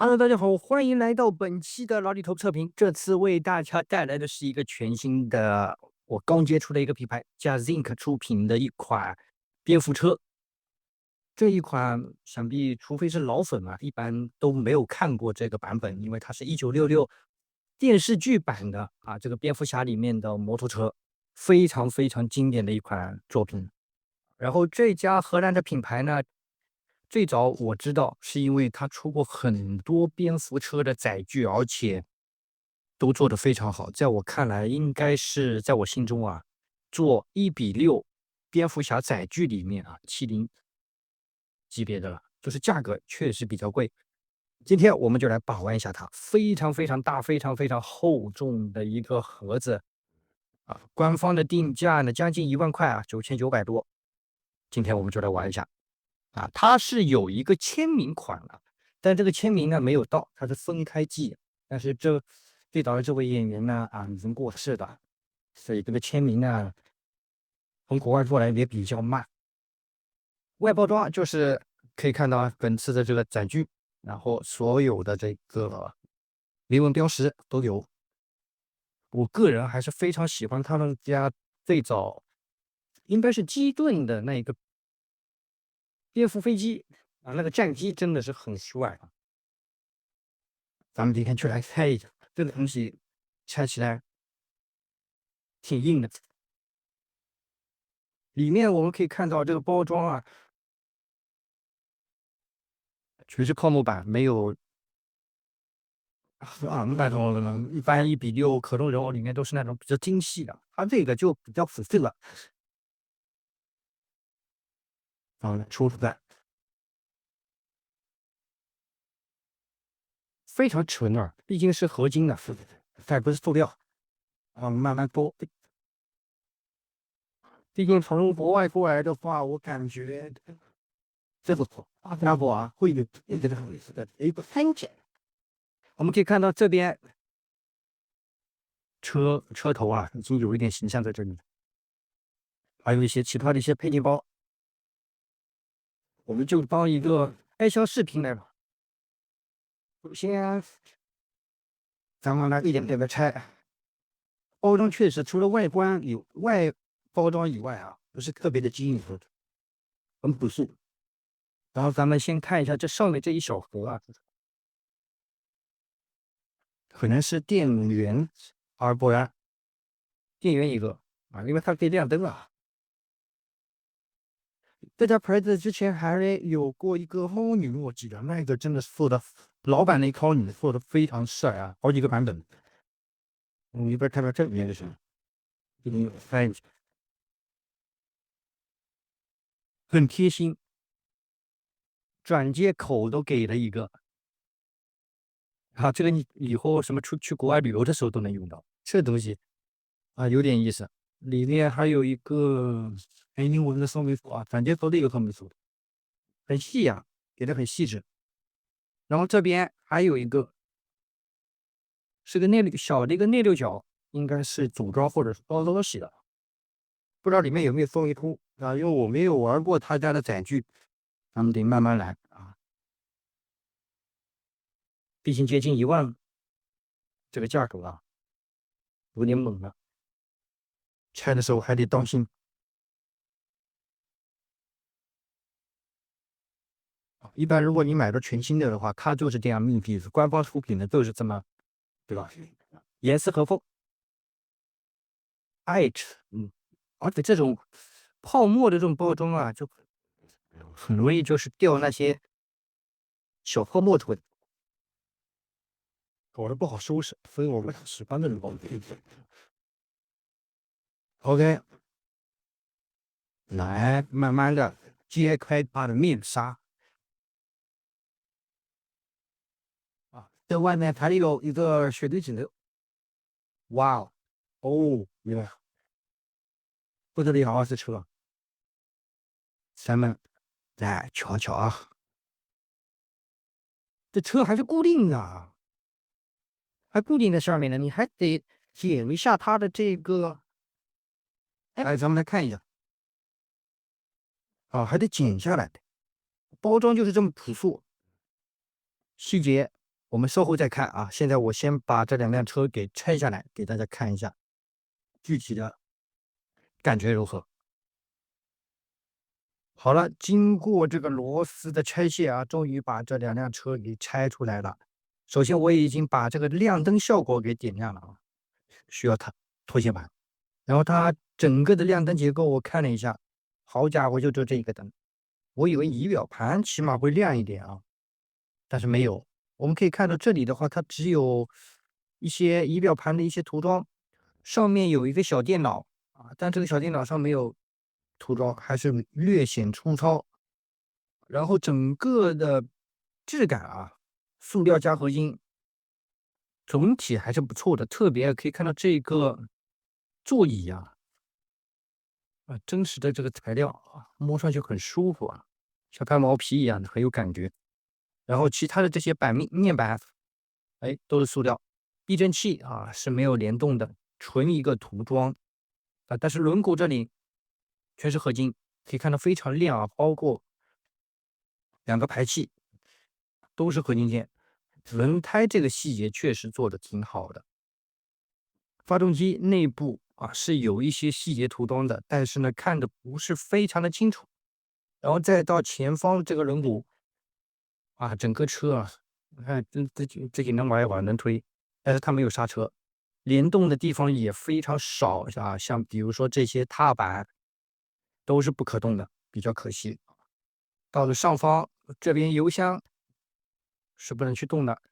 Hello，大家好，欢迎来到本期的老李头测评。这次为大家带来的是一个全新的，我刚接触的一个品牌，叫 Zinc 出品的一款蝙蝠车。这一款想必除非是老粉啊，一般都没有看过这个版本，因为它是1966电视剧版的啊，这个蝙蝠侠里面的摩托车，非常非常经典的一款作品。然后这家荷兰的品牌呢，最早我知道是因为它出过很多蝙蝠车的载具，而且都做得非常好。在我看来，应该是在我心中啊，做1:6蝙蝠侠载具里面啊70级别的了，就是价格确实比较贵。今天我们就来把玩一下它，非常非常大、非常非常厚重的一个盒子啊，官方的定价呢将近1万块啊，9900多。今天我们就来玩一下。啊，它是有一个签名款的，但这个签名呢没有到，它是分开寄。但是最早的这位演员呢，啊，已经过世的，所以这个签名呢，从国外过来也比较慢。外包装就是可以看到啊本次的这个载具，然后所有的这个铭文标识都有。我个人还是非常喜欢他们家最早应该是基顿的那个蝙蝠飞机啊，那个战机真的是很帅啊。咱们今天就来拆一下，这个东西拆起来挺硬的。里面我们可以看到这个包装啊，全是泡沫板，没有那种一般1:6可动人偶里面都是那种比较精细的，它这个就比较死碎了。出来非常纯啊，毕竟是合金的，它也不是塑料啊，慢慢剥。毕竟从国外过来的话，我感觉这个大家伙啊会有这个一个风险。我们可以看到这边车头啊，已经有一点形象在这里，还有一些其他的一些配件包。我们就当一个开箱视频来吧。首先，咱们来一点点的拆。包装确实除了外包装以外啊，不是特别的晶莹，很朴素。然后咱们先看一下这上面这一小盒啊，可能是电源，而不然电源一个啊，因为它可以亮灯啊。这家牌子之前还有过一个猫女，我记得那个真的是做的，老版那一猫女做的非常帅啊，好几个版本。你不是看到这里面的是，给你翻一下，很贴心，转接口都给了一个。啊，这个你以后什么去国外旅游的时候都能用到，这东西啊有点意思。里面还有一个英文的说明书啊，转接头的一个说明书，很细呀、给的很细致。然后这边还有一个是个小的一个内六角，应该是组装或者是包东西的，不知道里面有没有说明书啊？因为我没有玩过他家的载具，咱们得慢慢来啊。毕竟接近1万，这个价格啊有点猛了，拆的时候还得当心。一般如果你买的全新的话，它就是这样密闭的，官方出品的都是这么，对吧？严丝合缝，爱吃，而且这种泡沫的这种包装啊，就很容易就是掉那些小泡沫出来，搞得不好收拾，所以我们喜欢那种包装。OK，来慢慢的揭开它的面纱啊，这外面还有一个雪对子，哇哦，哦，明白，不得了啊，这车，咱们来瞧瞧啊，这车还是固定的啊，还固定在上面呢，你还得剪一下它的这个，哎，咱们来看一下啊，还得剪下来的，包装就是这么朴素，细节我们稍后再看啊。现在我先把这两辆车给拆下来，给大家看一下具体的感觉如何。好了，经过这个螺丝的拆卸啊，终于把这两辆车给拆出来了。首先，我已经把这个亮灯效果给点亮了啊，需要它拖线板。然后它整个的亮灯结构我看了一下，好家伙，就这一个灯。我以为仪表盘起码会亮一点啊，但是没有。我们可以看到这里的话，它只有一些仪表盘的一些涂装，上面有一个小电脑啊，但这个小电脑上没有涂装，还是略显粗糙。然后整个的质感啊，塑料加合金，总体还是不错的。特别可以看到这个座椅啊，真实的这个材料啊，摸上去很舒服啊，像干毛皮一样的，很有感觉。然后其他的这些面板，哎，都是塑料。避震器啊是没有联动的，纯一个涂装啊。但是轮毂这里全是合金，可以看到非常亮啊，包括两个排气都是合金件。轮胎这个细节确实做的挺好的。发动机内部啊是有一些细节涂装的，但是呢看的不是非常的清楚。然后再到前方这个轮毂啊，整个车啊，你看这几能玩一玩能推，但是它没有刹车，联动的地方也非常少啊，像比如说这些踏板都是不可动的，比较可惜。到了上方这边油箱是不能去动的，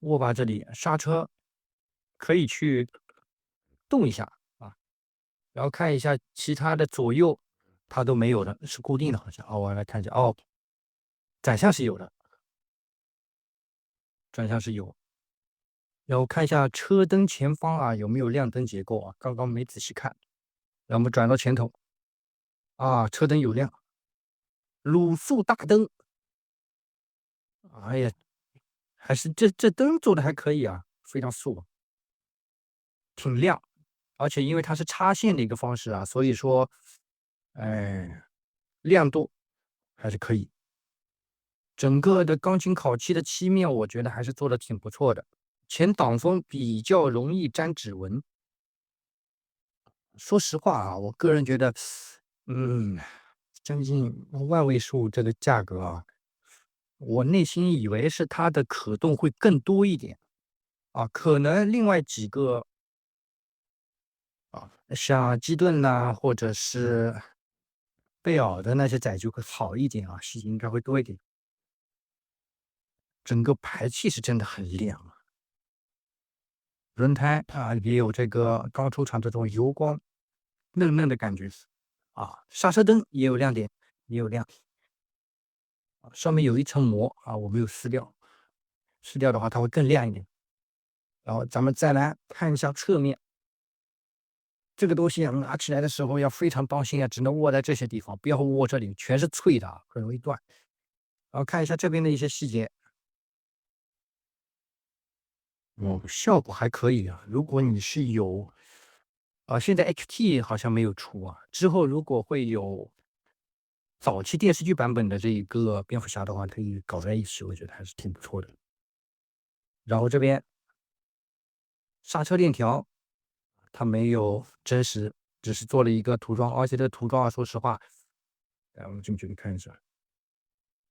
握把这里刹车可以去动一下啊，然后看一下其他的左右它都没有的，是固定的好像。哦，我来看一下，哦，转向是有的，转向是有。然后看一下车灯前方啊有没有亮灯结构啊，刚刚没仔细看。然后我们转到前头啊，车灯有亮，卤素大灯，哎呀，还是这灯做的还可以啊，非常素，挺亮。而且因为它是插线的一个方式啊，所以说，哎，亮度还是可以。整个的钢琴烤漆的漆面，我觉得还是做的挺不错的。前挡风比较容易沾指纹。说实话啊，我个人觉得，嗯，将近万位数这个价格啊，我内心以为是它的可动会更多一点啊，可能另外几个啊，像基顿呐、或者是贝尔的那些载具会好一点啊，细节应该会多一点。整个排气是真的很亮啊，轮胎啊也有这个刚出厂这种油光嫩嫩的感觉啊，刹车灯也有亮点，也有亮。上面有一层膜啊，我没有撕掉，撕掉的话它会更亮一点。然后咱们再来看一下侧面，这个东西啊拿起来的时候要非常当心啊，只能握在这些地方，不要握这里，全是脆的啊，很容易断。然后看一下这边的一些细节，效果还可以啊。如果你是有现在 XT 好像没有出啊，之后如果会有早期电视剧版本的这一个蝙蝠侠的话，可以搞在一起，我觉得还是挺不错的。然后这边刹车链条它没有真实，只是做了一个涂装，而且这涂装啊，说实话，我们进去看一下，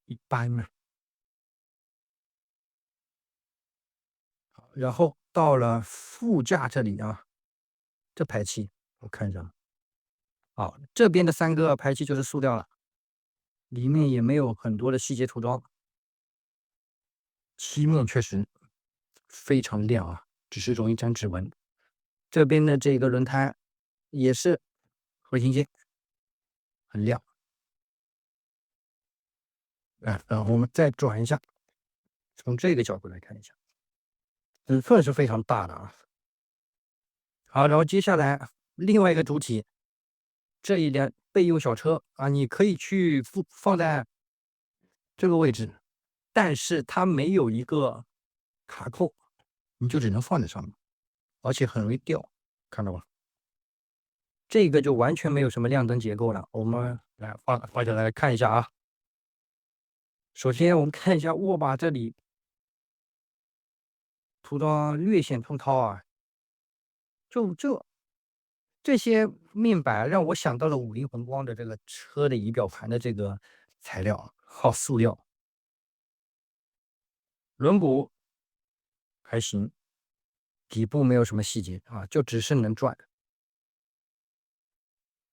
一般嘛。然后到了副驾这里啊，这排气我看一下，好，这边的三个排气就是塑料了，里面也没有很多的细节涂装，漆面确实非常亮啊，只是容易沾指纹。这边的这个轮胎也是合金件，很亮。我们再转一下，从这个角度来看一下，尺寸是非常大的啊。好，然后接下来另外一个主体，这一辆备用小车啊，你可以去放在这个位置，但是它没有一个卡扣，你就只能放在上面，而且很容易掉，看到吧？这个就完全没有什么亮灯结构了。我们来放下来看一下啊。首先我们看一下握把这里涂装略显通涛啊。就这些面板让我想到了五菱宏光的这个车的仪表盘的这个材料，好塑料。轮毂还行，底部没有什么细节啊，就只是能转。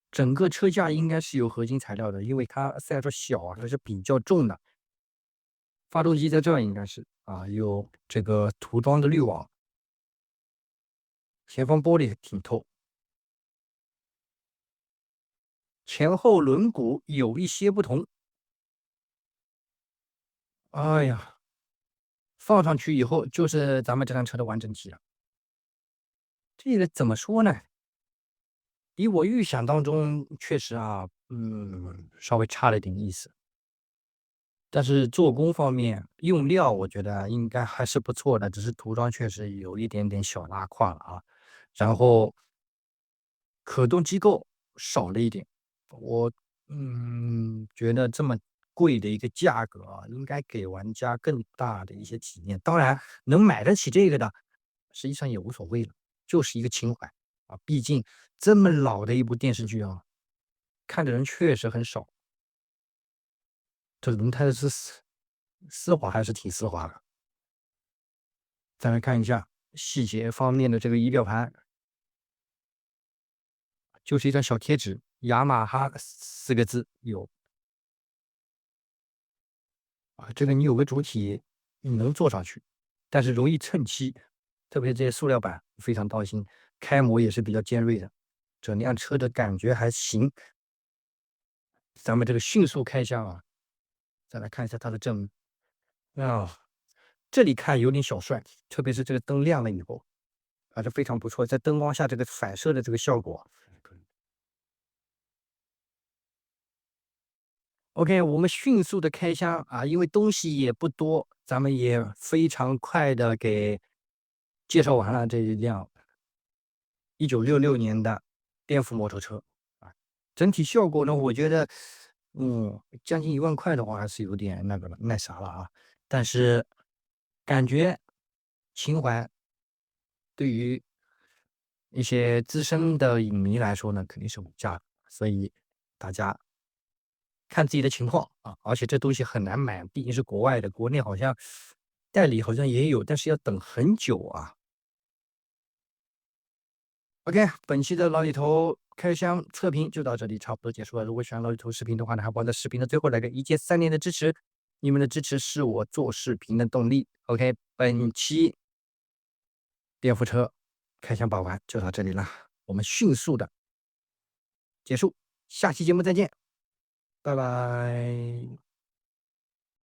整个车架应该是有合金材料的，因为它虽然说小啊，它是比较重的。发动机在这儿应该是啊，有这个涂装的滤网，前方玻璃挺透，前后轮毂有一些不同。哎呀，放上去以后就是咱们这辆车的完整体了。这个怎么说呢？比我预想当中确实啊，稍微差了点意思。但是做工方面，用料我觉得应该还是不错的，只是涂装确实有一点点小拉胯了啊。然后可动机构少了一点，我觉得这么贵的一个价格啊，应该给玩家更大的一些体验。当然，能买得起这个的，实际上也无所谓了，就是一个情怀啊。毕竟这么老的一部电视剧啊，看的人确实很少。这轮胎是丝滑还是挺丝滑的。再来看一下细节方面的这个仪表盘，就是一张小贴纸，雅马哈四个字有啊。这个你有个主体，你能坐上去，但是容易蹭漆，特别是这些塑料板非常当心，开模也是比较尖锐的。整辆车的感觉还行。咱们这个迅速开箱啊，再来看一下它的正面啊，这里看有点小帅，特别是这个灯亮了以后，还是非常不错，在灯光下这个反射的这个效果。OK，我们迅速的开箱啊，因为东西也不多，咱们也非常快的给介绍完了这一辆1966年的颠覆摩托车啊。整体效果呢，我觉得，将近1万块的话，还是有点那个了，那啥了啊。但是感觉情怀对于一些资深的影迷来说呢，肯定是无价的，所以大家看自己的情况啊。而且这东西很难买，毕竟是国外的，国内好像代理好像也有，但是要等很久啊。OK，本期的老李头开箱测评就到这里，差不多结束了。如果喜欢老李头视频的话呢，还帮在视频的最后来个一键3连的支持，你们的支持是我做视频的动力。OK，本期颠覆车开箱把玩就到这里了，我们迅速的结束，下期节目再见，拜拜。